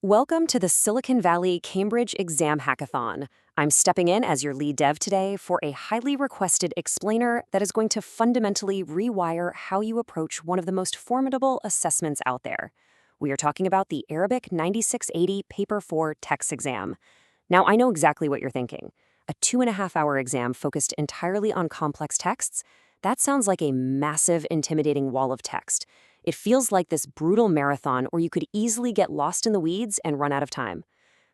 Welcome to the Silicon Valley Cambridge Exam Hackathon. I'm stepping in as your lead dev today for a highly requested explainer that is going to fundamentally rewire how you approach one of the most formidable assessments out there. We are talking about the Arabic 9680 Paper 4 text exam. Now, I know exactly what you're thinking. A 2.5-hour exam focused entirely on complex texts? That sounds like a massive, intimidating wall of text. It feels like this brutal marathon where you could easily get lost in the weeds and run out of time.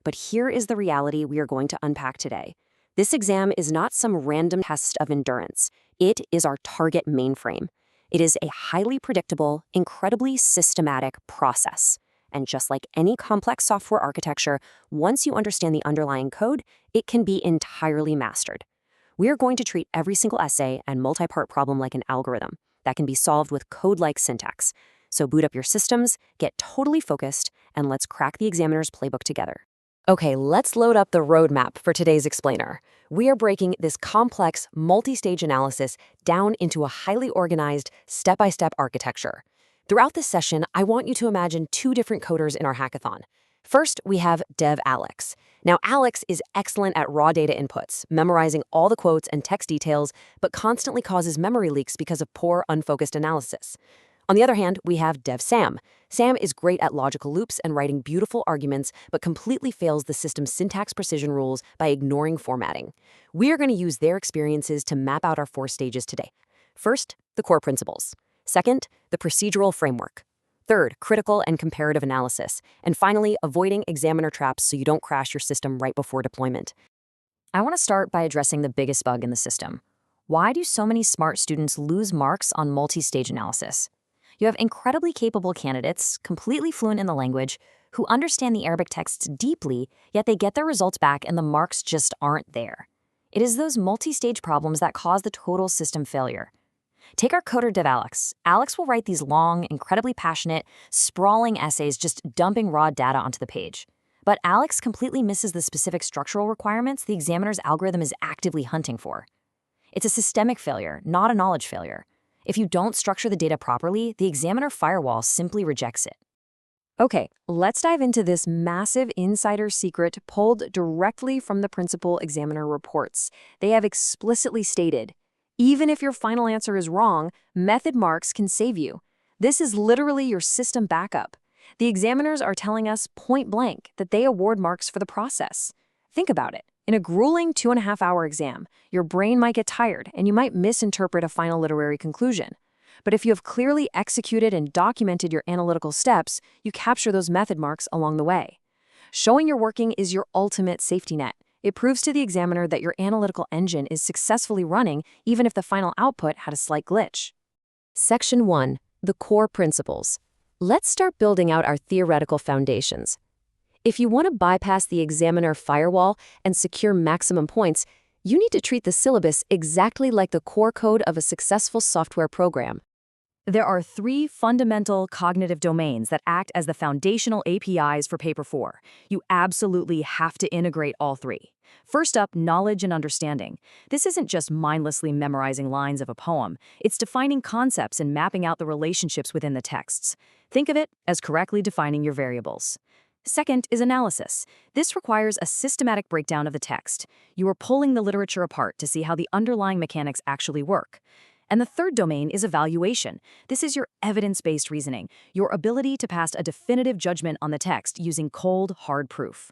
But here is the reality we are going to unpack today. This exam is not some random test of endurance. It is our target mainframe. It is a highly predictable, incredibly systematic process. And just like any complex software architecture, once you understand the underlying code, it can be entirely mastered. We are going to treat every single essay and multi-part problem like an algorithm that can be solved with code-like syntax. So boot up your systems, get totally focused, and let's crack the examiner's playbook together. Okay, let's load up the roadmap for today's explainer. We are breaking this complex, multi-stage analysis down into a highly organized, step-by-step architecture. Throughout this session, I want you to imagine two different coders in our hackathon. First, we have Dev Alex. Now, Alex is excellent at raw data inputs, memorizing all the quotes and text details, but constantly causes memory leaks because of poor, unfocused analysis. On the other hand, we have Dev Sam. Sam is great at logical loops and writing beautiful arguments, but completely fails the system's syntax precision rules by ignoring formatting. We are going to use their experiences to map out our 4 stages today. First, the core principles. Second, the procedural framework. Third, critical and comparative analysis. And finally, avoiding examiner traps so you don't crash your system right before deployment. I want to start by addressing the biggest bug in the system. Why do so many smart students lose marks on multi-stage analysis? You have incredibly capable candidates, completely fluent in the language, who understand the Arabic texts deeply, yet they get their results back and the marks just aren't there. It is those multi-stage problems that cause the total system failure. Take our coder Dev Alex. Alex will write these long, incredibly passionate, sprawling essays just dumping raw data onto the page. But Alex completely misses the specific structural requirements the examiner's algorithm is actively hunting for. It's a systemic failure, not a knowledge failure. If you don't structure the data properly, the examiner firewall simply rejects it. Okay, let's dive into this massive insider secret pulled directly from the principal examiner reports. They have explicitly stated, even if your final answer is wrong, method marks can save you. This is literally your system backup. The examiners are telling us point blank that they award marks for the process. Think about it. In a grueling 2.5-hour exam, your brain might get tired and you might misinterpret a final literary conclusion. But if you have clearly executed and documented your analytical steps, you capture those method marks along the way. Showing you're working is your ultimate safety net. It proves to the examiner that your analytical engine is successfully running even if the final output had a slight glitch. Section 1. The core principles. Let's start building out our theoretical foundations. If you want to bypass the examiner firewall and secure maximum points, you need to treat the syllabus exactly like the core code of a successful software program. There are 3 fundamental cognitive domains that act as the foundational APIs for Paper 4. You absolutely have to integrate all 3. First up, knowledge and understanding. This isn't just mindlessly memorizing lines of a poem. It's defining concepts and mapping out the relationships within the texts. Think of it as correctly defining your variables. Second is analysis. This requires a systematic breakdown of the text. You are pulling the literature apart to see how the underlying mechanics actually work. And the third domain is evaluation. This is your evidence-based reasoning, your ability to pass a definitive judgment on the text using cold, hard proof.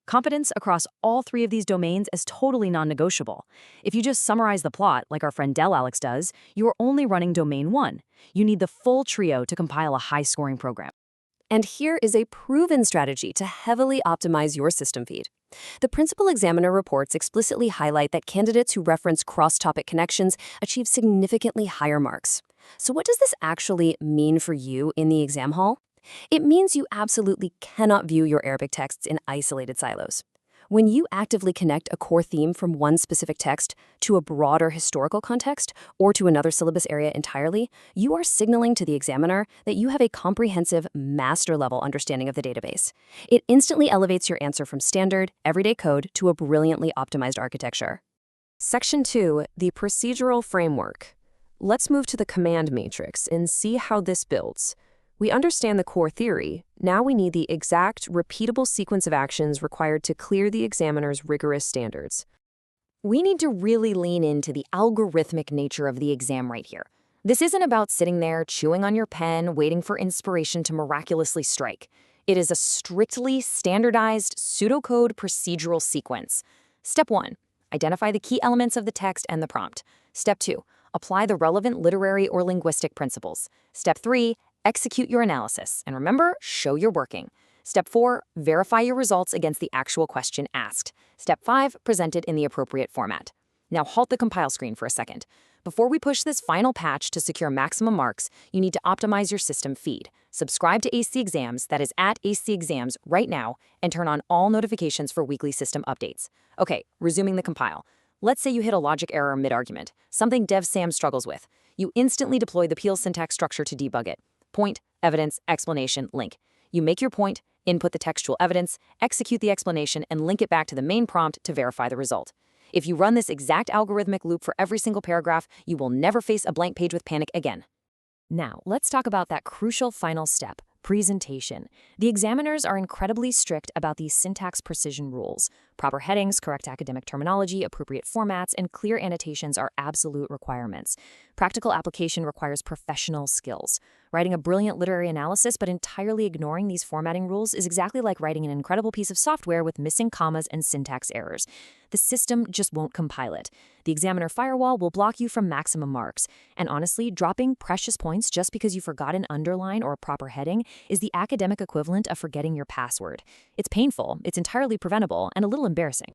Competence across all 3 of these domains is totally non-negotiable. If you just summarize the plot, like our friend Del Alex does, you are only running domain 1. You need the full trio to compile a high-scoring program. And here is a proven strategy to heavily optimize your system feed. The principal examiner reports explicitly highlight that candidates who reference cross-topic connections achieve significantly higher marks. So what does this actually mean for you in the exam hall? It means you absolutely cannot view your Arabic texts in isolated silos. When you actively connect a core theme from one specific text to a broader historical context or to another syllabus area entirely, you are signaling to the examiner that you have a comprehensive, master-level understanding of the database. It instantly elevates your answer from standard, everyday code to a brilliantly optimized architecture. Section 2, the procedural framework. Let's move to the command matrix and see how this builds. We understand the core theory. Now we need the exact, repeatable sequence of actions required to clear the examiner's rigorous standards. We need to really lean into the algorithmic nature of the exam right here. This isn't about sitting there, chewing on your pen, waiting for inspiration to miraculously strike. It is a strictly standardized pseudocode procedural sequence. Step 1. Identify the key elements of the text and the prompt. Step 2. Apply the relevant literary or linguistic principles. Step 3. Execute your analysis. And remember, show you're working. Step 4. Verify your results against the actual question asked. Step 5. Present it in the appropriate format. Now halt the compile screen for a second. Before we push this final patch to secure maximum marks, you need to optimize your system feed. Subscribe to AC Exams, that is at AC Exams, right now, and turn on all notifications for weekly system updates. Okay, resuming the compile. Let's say you hit a logic error mid-argument, something Dev Sam struggles with. You instantly deploy the Peel syntax structure to debug it. Point, evidence, explanation, link. You make your point, input the textual evidence, execute the explanation, and link it back to the main prompt to verify the result. If you run this exact algorithmic loop for every single paragraph, you will never face a blank page with panic again. Now, let's talk about that crucial final step, presentation. The examiners are incredibly strict about these syntax precision rules. Proper headings, correct academic terminology, appropriate formats, and clear annotations are absolute requirements. Practical application requires professional skills. Writing a brilliant literary analysis but entirely ignoring these formatting rules is exactly like writing an incredible piece of software with missing commas and syntax errors. The system just won't compile it. The examiner firewall will block you from maximum marks. And honestly, dropping precious points just because you forgot an underline or a proper heading is the academic equivalent of forgetting your password. It's painful, it's entirely preventable, and a little embarrassing.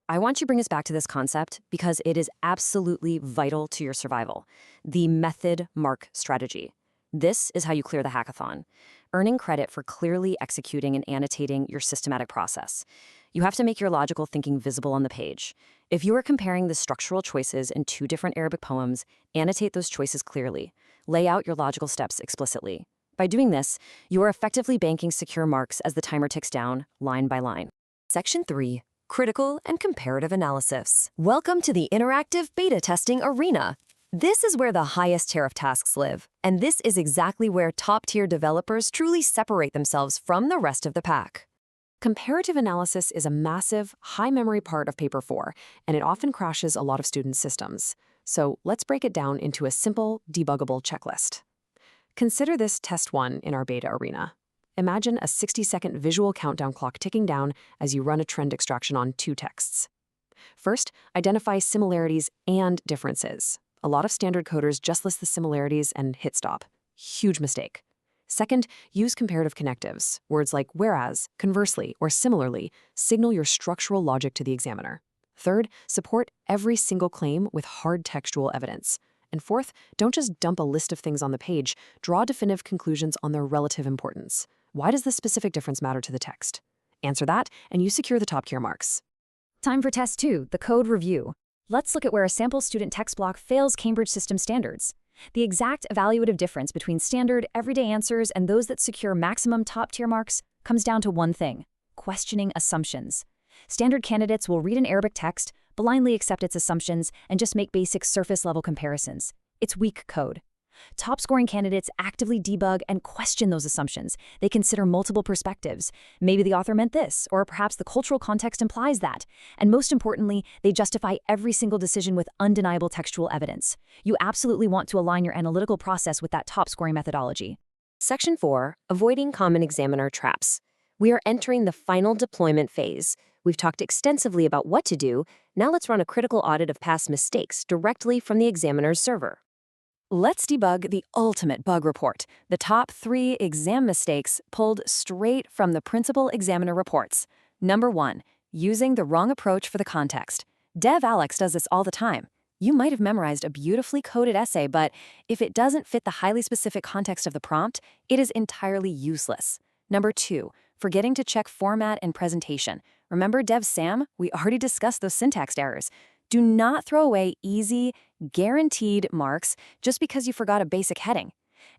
I want you to bring us back to this concept because it is absolutely vital to your survival. The method mark strategy. This is how you clear the hackathon, earning credit for clearly executing and annotating your systematic process. You have to make your logical thinking visible on the page. If you are comparing the structural choices in 2 different Arabic poems, annotate those choices clearly. Lay out your logical steps explicitly. By doing this, you are effectively banking secure marks as the timer ticks down, line by line. Section 3. Critical and comparative analysis. Welcome to the interactive beta testing arena. This is where the highest tier of tasks live, and this is exactly where top-tier developers truly separate themselves from the rest of the pack. Comparative analysis is a massive, high-memory part of Paper 4, and it often crashes a lot of student systems. So let's break it down into a simple, debuggable checklist. Consider this test 1 in our beta arena. Imagine a 60-second visual countdown clock ticking down as you run a trend extraction on 2 texts. First, identify similarities and differences. A lot of standard coders just list the similarities and hit stop. Huge mistake. Second, use comparative connectives. Words like whereas, conversely, or similarly signal your structural logic to the examiner. Third, support every single claim with hard textual evidence. And fourth, don't just dump a list of things on the page, draw definitive conclusions on their relative importance. Why does this specific difference matter to the text? Answer that, and you secure the top tier marks. Time for test 2, the code review. Let's look at where a sample student text block fails Cambridge system standards. The exact evaluative difference between standard, everyday answers and those that secure maximum top-tier marks comes down to one thing: questioning assumptions. Standard candidates will read an Arabic text, blindly accept its assumptions, and just make basic surface-level comparisons. It's weak code. Top-scoring candidates actively debug and question those assumptions. They consider multiple perspectives. Maybe the author meant this, or perhaps the cultural context implies that. And most importantly, they justify every single decision with undeniable textual evidence. You absolutely want to align your analytical process with that top-scoring methodology. Section 4, Avoiding Common Examiner Traps. We are entering the final deployment phase. We've talked extensively about what to do. Now let's run a critical audit of past mistakes directly from the examiner's server. Let's debug the ultimate bug report, the top 3 exam mistakes pulled straight from the principal examiner reports. Number 1, using the wrong approach for the context. Dev Alex does this all the time. You might have memorized a beautifully coded essay, but if it doesn't fit the highly specific context of the prompt, it is entirely useless. Number 2, forgetting to check format and presentation. Remember Dev Sam? We already discussed those syntax errors. Do not throw away easy, guaranteed marks just because you forgot a basic heading.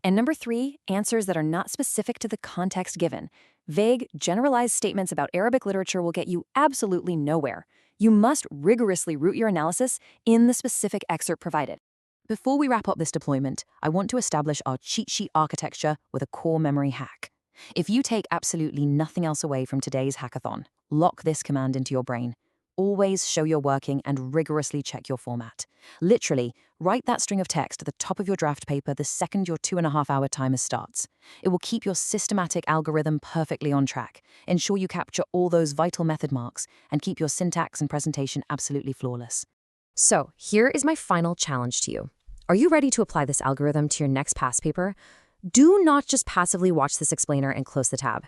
And number 3, answers that are not specific to the context given. Vague, generalized statements about Arabic literature will get you absolutely nowhere. You must rigorously root your analysis in the specific excerpt provided. Before we wrap up this deployment, I want to establish our cheat sheet architecture with a core memory hack. If you take absolutely nothing else away from today's hackathon, lock this command into your brain. Always show you're working and rigorously check your format. Literally, write that string of text at the top of your draft paper the second your 2.5-hour timer starts. It will keep your systematic algorithm perfectly on track, ensure you capture all those vital method marks, and keep your syntax and presentation absolutely flawless. So, here is my final challenge to you. Are you ready to apply this algorithm to your next past paper? Do not just passively watch this explainer and close the tab.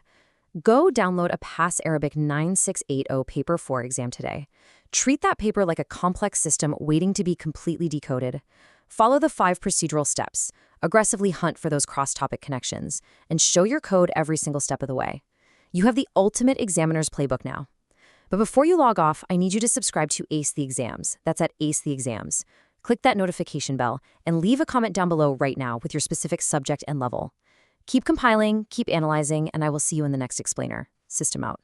Go download a Pass Arabic 9680 Paper 4 exam today. Treat that paper like a complex system waiting to be completely decoded. Follow the 5 procedural steps, aggressively hunt for those cross-topic connections, and show your code every single step of the way. You have the ultimate examiner's playbook now. But before you log off, I need you to subscribe to Ace the Exams. That's at Ace the Exams. Click that notification bell and leave a comment down below right now with your specific subject and level. Keep compiling, keep analyzing, and I will see you in the next explainer. System out.